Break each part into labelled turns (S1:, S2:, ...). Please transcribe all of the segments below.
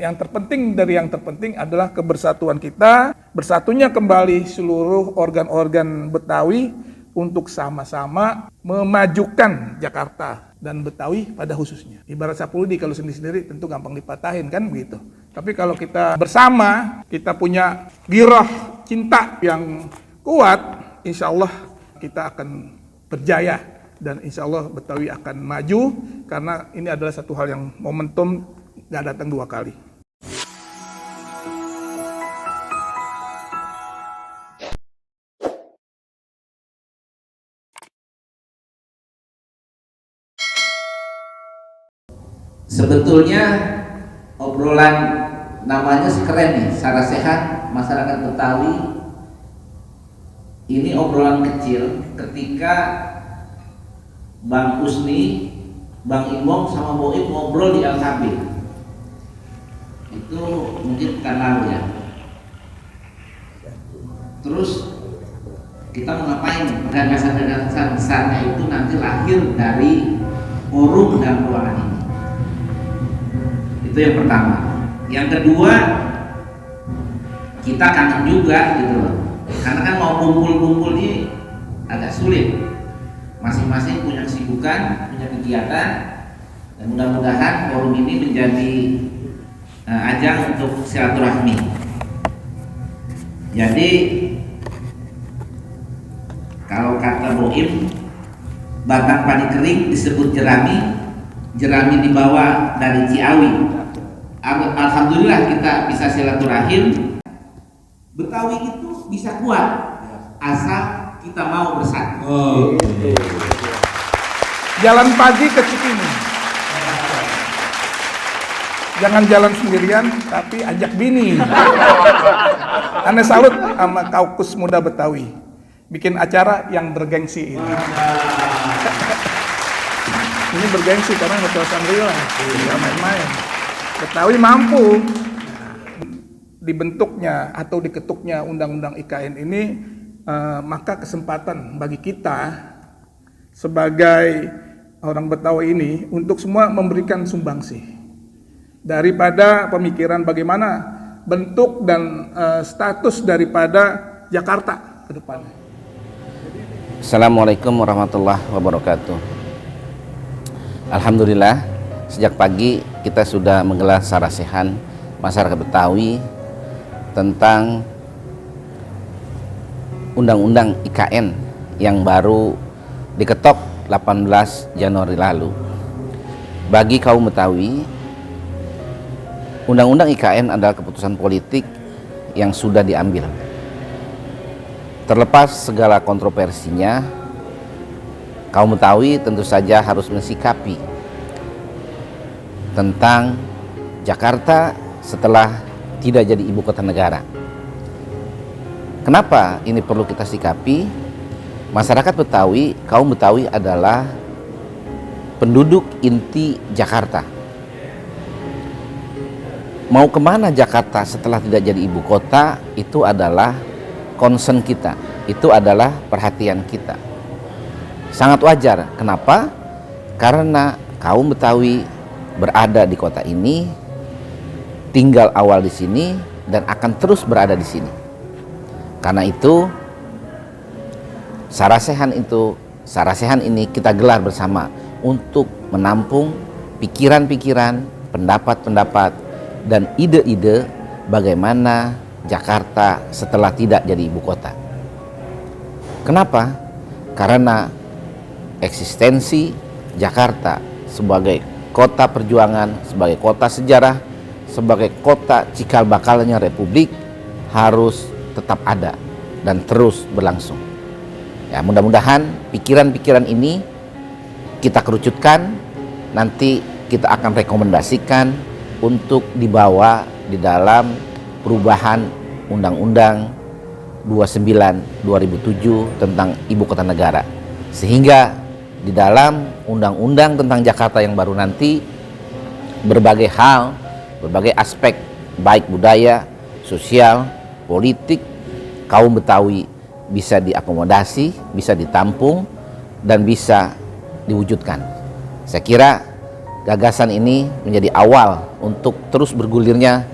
S1: Yang terpenting dari yang terpenting adalah kebersatuan kita, bersatunya kembali seluruh organ-organ Betawi untuk sama-sama memajukan Jakarta dan Betawi pada khususnya. Ibarat sapulidi kalau sendiri-sendiri tentu gampang dipatahin kan begitu. Tapi kalau kita bersama, kita punya girah cinta yang kuat, insya Allah kita akan berjaya dan insya Allah Betawi akan maju karena ini adalah satu hal yang momentum gak datang dua kali.
S2: Sebetulnya obrolan namanya keren nih, Sarasehan Masyarakat Betawi. Ini obrolan kecil ketika Bang Usni, Bang Imong sama Boib ngobrol di LKB. Itu mungkin pekan lalu ya. Terus kita mau ngapain? Gagasan-gagasan besarnya itu nanti lahir dari forum dan ruangan ini. Itu yang pertama. Yang kedua, kita kangen juga gitu loh. Karena kan mau kumpul-kumpul ini agak sulit. Masing-masing punya kesibukan, punya kegiatan, dan mudah-mudahan forum ini menjadi ajang untuk silaturahmi. Jadi kalau kata Boim, batang padi kering disebut jerami, jerami dibawa dari Ciawi. Alhamdulillah kita bisa silaturahim. Betawi itu bisa kuat asal kita mau bersatu.
S1: Jalan pagi ke Cikini. Jangan jalan sendirian, tapi ajak bini. Ane salut sama Kaukus Muda Betawi. Bikin acara yang bergengsi ini. Ini bergengsi karena Hotel Sandrila. Tidak main-main. Betawi mampu dibentuknya atau diketuknya Undang-Undang IKN ini, maka kesempatan bagi kita sebagai orang Betawi ini untuk semua memberikan sumbangsih daripada pemikiran bagaimana bentuk dan status daripada Jakarta ke depannya.
S2: Assalamualaikum warahmatullahi wabarakatuh. Alhamdulillah sejak pagi kita sudah menggelar Sarasehan Masyarakat Betawi tentang Undang-Undang IKN yang baru diketok 18 Januari lalu. Bagi kaum Betawi, Undang-Undang IKN adalah keputusan politik yang sudah diambil. Terlepas segala kontroversinya, kaum Betawi tentu saja harus mensikapi tentang Jakarta setelah tidak jadi ibu kota negara. Kenapa ini perlu kita sikapi? Masyarakat Betawi, kaum Betawi adalah penduduk inti Jakarta. Mau kemana Jakarta setelah tidak jadi ibu kota, itu adalah concern kita, itu adalah perhatian kita. Sangat wajar. Kenapa? Karena kaum Betawi berada di kota ini, tinggal awal di sini, dan akan terus berada di sini. Karena itu, Sarasehan ini kita gelar bersama untuk menampung pikiran-pikiran, pendapat-pendapat, dan ide-ide bagaimana Jakarta setelah tidak jadi ibu kota. Kenapa? Karena eksistensi Jakarta sebagai kota perjuangan, sebagai kota sejarah, sebagai kota cikal bakalnya Republik harus tetap ada dan terus berlangsung. Ya, mudah-mudahan pikiran-pikiran ini kita kerucutkan, nanti kita akan rekomendasikan untuk dibawa di dalam perubahan Undang-Undang 29 2007 tentang Ibu Kota Negara. Sehingga di dalam undang-undang tentang Jakarta yang baru nanti, berbagai hal, berbagai aspek baik budaya, sosial, politik, kaum Betawi bisa diakomodasi, bisa ditampung, dan bisa diwujudkan. Saya kira gagasan ini menjadi awal untuk terus bergulirnya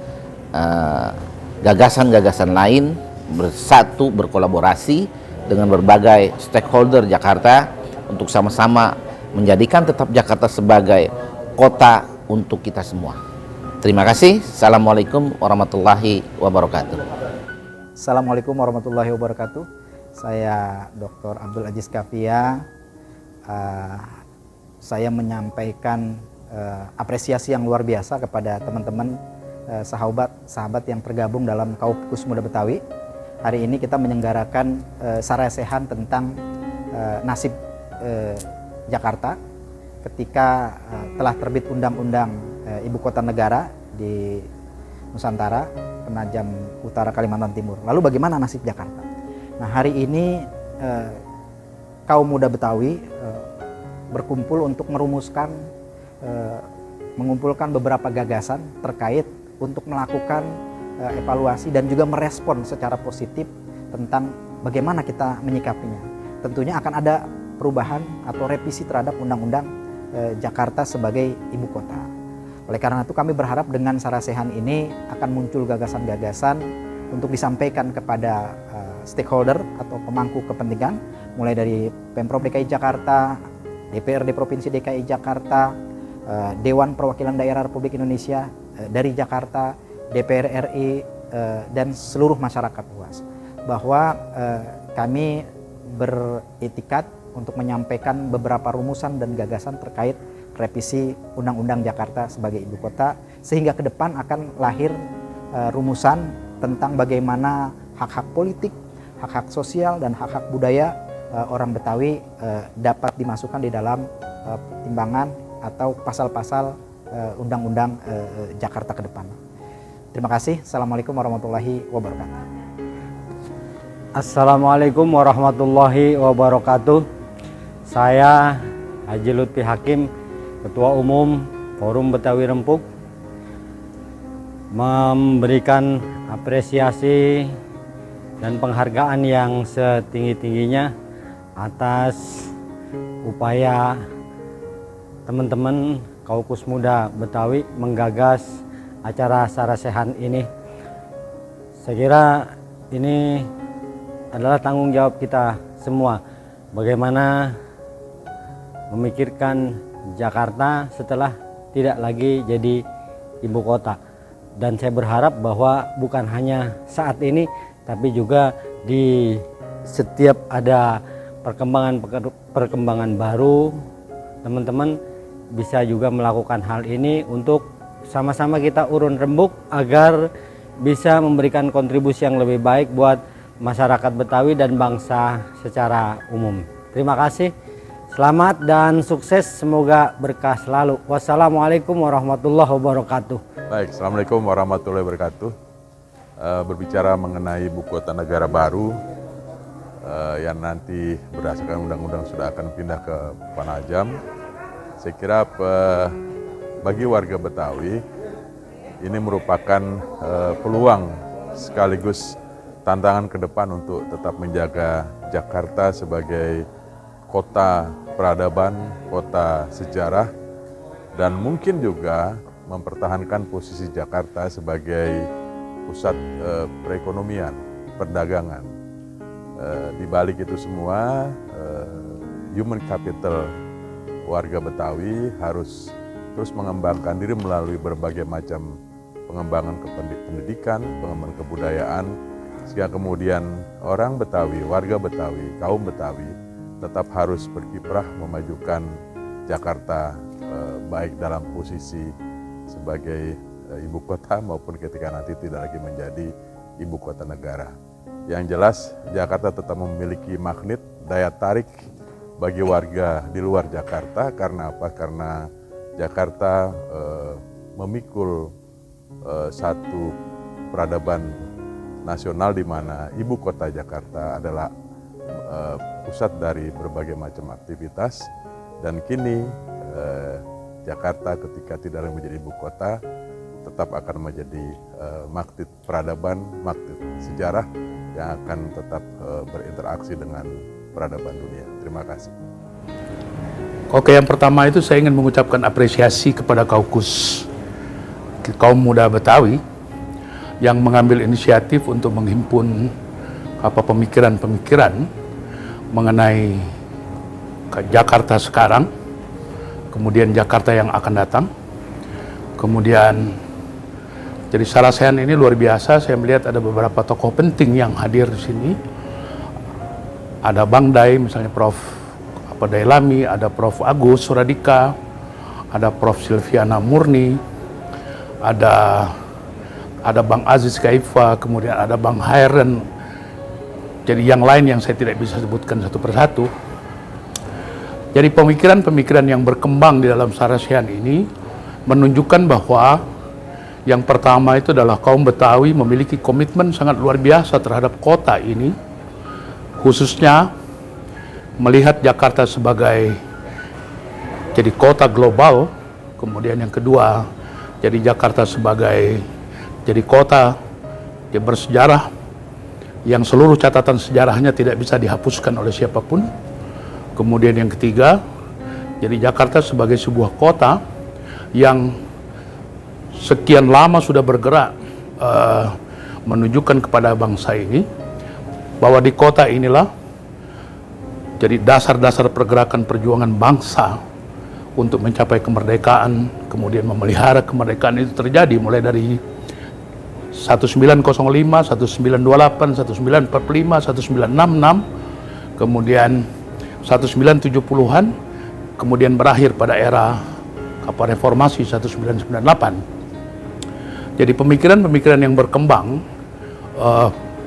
S2: gagasan-gagasan lain bersatu, berkolaborasi dengan berbagai stakeholder Jakarta untuk sama-sama menjadikan tetap Jakarta sebagai kota untuk kita semua. Terima kasih. Assalamualaikum warahmatullahi wabarakatuh.
S3: Assalamualaikum warahmatullahi wabarakatuh. Saya Dr. Abdul Aziz Kafia. Saya menyampaikan apresiasi yang luar biasa kepada teman-teman sahabat yang tergabung dalam Kaukus Muda Betawi. Hari ini kita menyelenggarakan sarasehan tentang nasib Jakarta ketika telah terbit Undang-Undang Ibu Kota Negara di Nusantara, Penajam Utara, Kalimantan Timur. Lalu bagaimana nasib Jakarta? Nah, hari ini kaum muda Betawi berkumpul untuk merumuskan, mengumpulkan beberapa gagasan terkait untuk melakukan evaluasi dan juga merespon secara positif tentang bagaimana kita menyikapinya. Tentunya akan ada perubahan atau revisi terhadap Undang-Undang Jakarta sebagai ibu kota. Oleh karena itu kami berharap dengan sarasehan ini akan muncul gagasan-gagasan untuk disampaikan kepada stakeholder atau pemangku kepentingan, mulai dari Pemprov DKI Jakarta, DPRD Provinsi DKI Jakarta, Dewan Perwakilan Daerah Republik Indonesia dari Jakarta, DPR RI, dan seluruh masyarakat luas, bahwa kami beretikat untuk menyampaikan beberapa rumusan dan gagasan terkait revisi Undang-Undang Jakarta sebagai ibu kota, sehingga ke depan akan lahir rumusan tentang bagaimana hak-hak politik, hak-hak sosial, dan hak-hak budaya orang Betawi dapat dimasukkan di dalam timbangan atau pasal-pasal Undang-Undang Jakarta ke depan. Terima kasih. Assalamualaikum warahmatullahi wabarakatuh.
S4: Assalamualaikum warahmatullahi wabarakatuh. Saya Haji Lutfi Hakim, Ketua Umum Forum Betawi Rempuk, memberikan apresiasi dan penghargaan yang setinggi-tingginya atas upaya teman-teman Kaukus Muda Betawi menggagas acara sarasehan ini. Saya kira ini adalah tanggung jawab kita semua, bagaimana memikirkan Jakarta setelah tidak lagi jadi ibu kota. Dan saya berharap bahwa bukan hanya saat ini, tapi juga di setiap ada perkembangan baru, teman-teman bisa juga melakukan hal ini untuk sama-sama kita urun rembuk agar bisa memberikan kontribusi yang lebih baik buat masyarakat Betawi dan bangsa secara umum. Terima kasih, selamat dan sukses, semoga berkah selalu. Wassalamualaikum warahmatullahi wabarakatuh.
S5: Baik, Assalamualaikum warahmatullahi wabarakatuh. Berbicara mengenai ibu kota negara baru yang nanti berdasarkan undang-undang sudah akan pindah ke Penajam, saya kira bagi warga Betawi ini merupakan peluang sekaligus tantangan ke depan untuk tetap menjaga Jakarta sebagai kota peradaban, kota sejarah, dan mungkin juga mempertahankan posisi Jakarta sebagai pusat perekonomian, perdagangan. Di balik itu semua, human capital warga Betawi harus terus mengembangkan diri melalui berbagai macam pengembangan pendidikan, pengembangan kebudayaan, sehingga kemudian orang Betawi, warga Betawi, kaum Betawi tetap harus berkiprah memajukan Jakarta baik dalam posisi sebagai ibu kota maupun ketika nanti tidak lagi menjadi ibu kota negara. Yang jelas Jakarta tetap memiliki magnet daya tarik bagi warga di luar Jakarta. Karena apa? Karena Jakarta memikul satu peradaban nasional di mana ibu kota Jakarta adalah pusat dari berbagai macam aktivitas, dan kini Jakarta ketika tidak lagi menjadi ibu kota tetap akan menjadi magnet peradaban, magnet sejarah yang akan tetap berinteraksi dengan peradaban dunia. Terima kasih.
S6: Oke, yang pertama itu saya ingin mengucapkan apresiasi kepada Kaukus, kaum muda Betawi yang mengambil inisiatif untuk menghimpun pemikiran-pemikiran mengenai Jakarta sekarang, kemudian Jakarta yang akan datang, kemudian jadi Sarasehan ini luar biasa. Saya melihat ada beberapa tokoh penting yang hadir di sini. Ada Bang Day, misalnya Prof. Dailami, ada Prof. Agus Suradika, ada Prof. Silviana Murni, ada Bang Aziz Kaifa, kemudian ada Bang Hairen. Jadi yang lain yang saya tidak bisa sebutkan satu persatu. Jadi pemikiran-pemikiran yang berkembang di dalam Sarasehan ini menunjukkan bahwa yang pertama itu adalah kaum Betawi memiliki komitmen sangat luar biasa terhadap kota ini, khususnya melihat Jakarta sebagai jadi kota global. Kemudian yang kedua, jadi Jakarta sebagai jadi kota yang bersejarah, yang seluruh catatan sejarahnya tidak bisa dihapuskan oleh siapapun. Kemudian yang ketiga, jadi Jakarta sebagai sebuah kota yang sekian lama sudah bergerak menunjukkan kepada bangsa ini bahwa di kota inilah jadi dasar-dasar pergerakan perjuangan bangsa untuk mencapai kemerdekaan, kemudian memelihara kemerdekaan itu terjadi mulai dari 1905, 1928, 1945, 1966, kemudian 1970-an, kemudian berakhir pada era reformasi 1998. Jadi pemikiran-pemikiran yang berkembang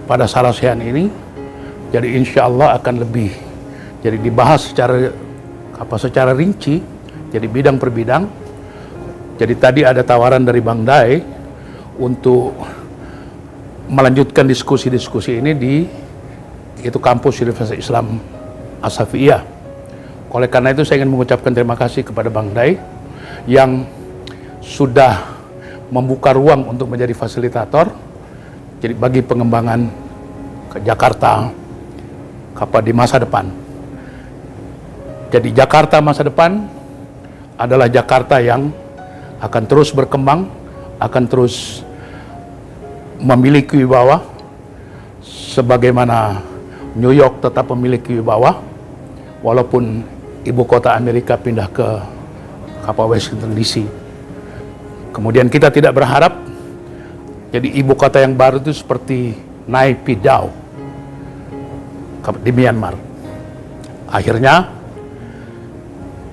S6: pada Sarasehan ini, jadi insya Allah akan lebih jadi dibahas secara rinci, jadi bidang per bidang. Jadi tadi ada tawaran dari Bang Day untuk melanjutkan diskusi-diskusi ini di kampus Universitas Islam As-Safiyah. Oleh karena itu saya ingin mengucapkan terima kasih kepada Bang Day yang sudah membuka ruang untuk menjadi fasilitator jadi bagi pengembangan ke Jakarta di masa depan. Jadi Jakarta masa depan adalah Jakarta yang akan terus berkembang, akan terus memiliki wibawa sebagaimana New York tetap memiliki wibawa walaupun ibu kota Amerika pindah ke Washington DC. Kemudian kita tidak berharap jadi ibu kota yang baru itu seperti Naypyidaw di Myanmar. Akhirnya,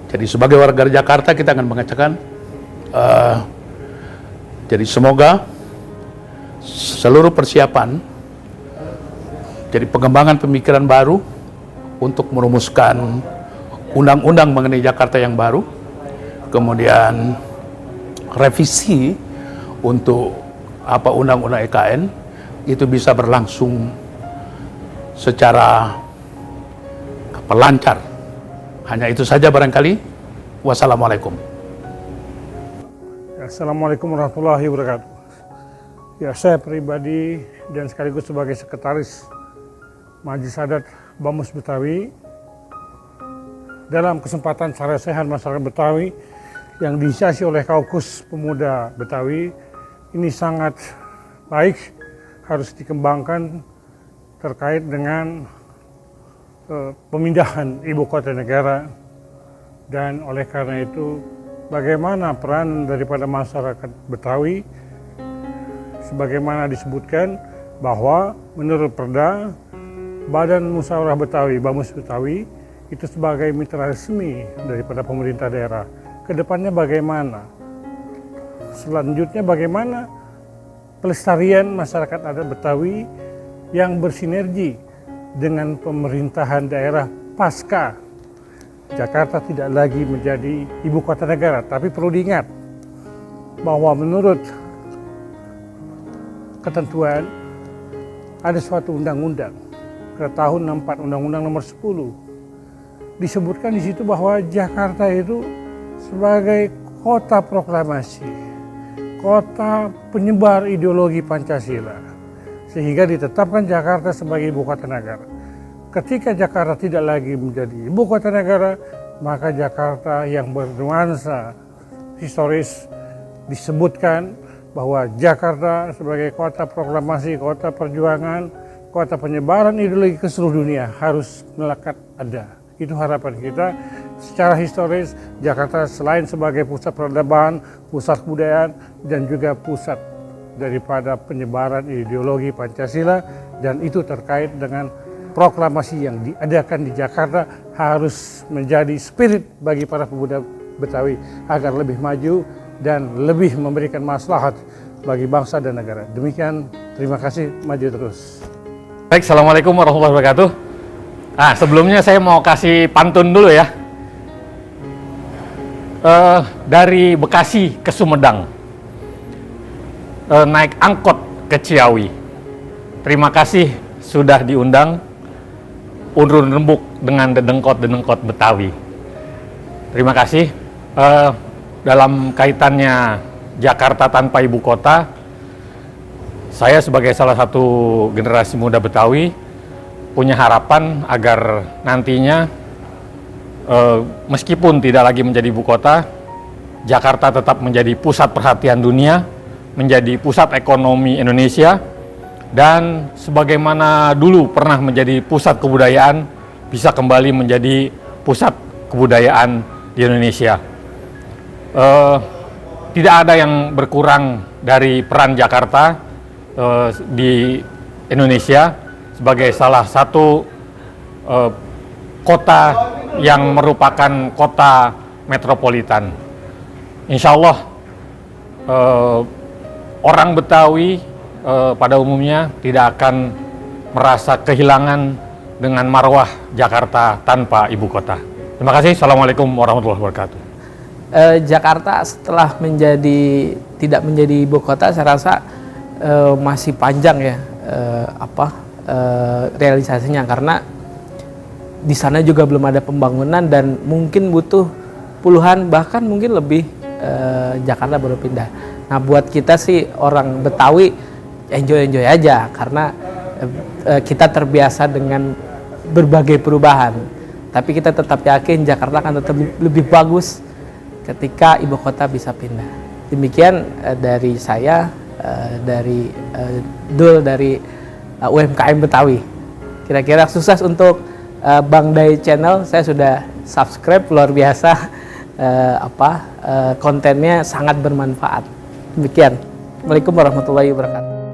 S6: jadi sebagai warga Jakarta kita akan mengatakan, jadi semoga seluruh persiapan, jadi pengembangan pemikiran baru untuk merumuskan undang-undang mengenai Jakarta yang baru, kemudian revisi untuk undang-undang IKN itu bisa berlangsung secara lancar. Hanya itu saja barangkali. Wassalamualaikum.
S7: Assalamualaikum warahmatullahi wabarakatuh. Ya, saya pribadi dan sekaligus sebagai sekretaris Majelis Adat Bamus Betawi dalam kesempatan Sarasehan masyarakat Betawi yang diinisiasi oleh Kaukus Pemuda Betawi ini sangat baik, harus dikembangkan terkait dengan pemindahan ibu kota negara. Dan oleh karena itu bagaimana peran daripada masyarakat Betawi, sebagaimana disebutkan bahwa menurut Perda Badan Musyawarah Betawi, Bamus Betawi itu sebagai mitra resmi daripada pemerintah daerah. Kedepannya bagaimana? Selanjutnya bagaimana pelestarian masyarakat adat Betawi yang bersinergi dengan pemerintahan daerah pasca Jakarta tidak lagi menjadi ibu kota negara. Tapi perlu diingat bahwa menurut ketentuan ada suatu undang-undang ke tahun 64, Undang-Undang Nomor 10. Disebutkan di situ bahwa Jakarta itu sebagai kota proklamasi, kota penyebar ideologi Pancasila, sehingga ditetapkan Jakarta sebagai ibu kota negara. Ketika Jakarta tidak lagi menjadi ibu kota negara, maka Jakarta yang bernuansa historis disebutkan bahwa Jakarta sebagai kota proklamasi, kota perjuangan, kota penyebaran ideologi ke seluruh dunia harus melekat ada. Itu harapan kita. Secara historis, Jakarta selain sebagai pusat peradaban, pusat kebudayaan, dan juga pusat daripada penyebaran ideologi Pancasila, dan itu terkait dengan proklamasi yang diadakan di Jakarta harus menjadi spirit bagi para pemuda Betawi agar lebih maju dan lebih memberikan maslahat bagi bangsa dan negara. Demikian, terima kasih, maju terus.
S8: Baik, Assalamualaikum warahmatullahi wabarakatuh. Nah, sebelumnya saya mau kasih pantun dulu ya. Dari Bekasi ke Sumedang, naik angkot ke Ciawi. Terima kasih sudah diundang, urun rembuk dengan dedengkot-dedengkot Betawi. Terima kasih. Dalam kaitannya Jakarta tanpa ibu kota, saya sebagai salah satu generasi muda Betawi punya harapan agar nantinya meskipun tidak lagi menjadi ibu kota, Jakarta tetap menjadi pusat perhatian dunia, menjadi pusat ekonomi Indonesia, dan sebagaimana dulu pernah menjadi pusat kebudayaan, bisa kembali menjadi pusat kebudayaan di Indonesia. Tidak ada yang berkurang dari peran Jakarta di Indonesia sebagai salah satu kota yang merupakan kota metropolitan. Insya Allah orang Betawi pada umumnya tidak akan merasa kehilangan dengan marwah Jakarta tanpa ibu kota. Terima kasih. Assalamualaikum warahmatullahi wabarakatuh.
S9: Jakarta setelah tidak menjadi ibu kota, saya rasa masih panjang ya realisasinya, karena di sana juga belum ada pembangunan dan mungkin butuh puluhan bahkan mungkin lebih Jakarta baru pindah. Nah, buat kita sih orang Betawi enjoy aja karena kita terbiasa dengan berbagai perubahan. Tapi kita tetap yakin Jakarta akan tetap lebih bagus ketika ibu kota bisa pindah. Demikian dari saya, dari Dul, dari UMKM Betawi. Kira-kira sukses untuk Bang Day Channel. Saya sudah subscribe, luar biasa, kontennya sangat bermanfaat. Demikian. Assalamualaikum warahmatullahi wabarakatuh.